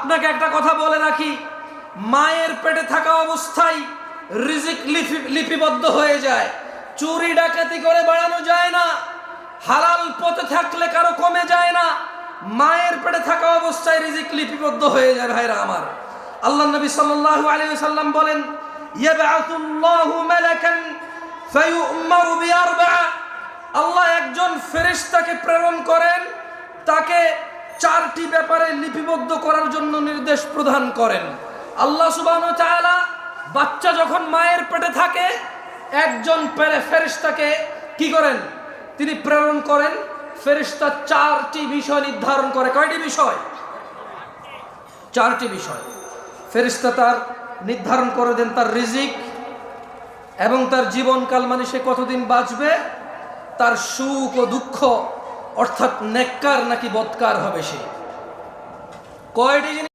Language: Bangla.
আপনাকে একটা কথা বলে রাখি, মায়ের পেটে থাকা অবস্থায় রিজিক লিপিবদ্ধ হয়ে যায়। চুরি ডাকাতি করে বাড়ানো যায় না, হালাল পথে থাকলে কারো কমে যায় না। মায়ের পেটে থাকা অবস্থায় রিজিক লিপিবদ্ধ হয়ে যায়। ভাইরা আমার, আল্লাহ নবী সাল্লাল্লাহু আলাইহি ওয়াসাল্লাম বলেন, ইয়াবআতুল্লাহু মালাকান ফায়ু'মারু বিআরবা'a, আল্লাহ একজন ফেরেশতাকে প্রেরণ করেন, তাকে চারটি ব্যাপারে লিপিবদ্ধ করার জন্য নির্দেশ প্রদান করেন। আল্লাহ সুবহানাহু ওয়া তাআলা বাচ্চা যখন মায়ের পেটে থাকে, একজন ফেরেশতাকে কি করেন? তিনি প্রেরণ করেন। ফেরেশতা চারটি বিষয় নির্ধারণ করে। কয়টি বিষয়? চারটি বিষয়। ফেরেশতা তার নির্ধারণ করে দেন তার রিজিক এবং তার জীবনকাল, মানে সে কতদিন বাঁচবে, তার সুখ ও দুঃখ, অর্থাৎ নেককার নাকি বদকার হবে সে। কয়টি জিনিস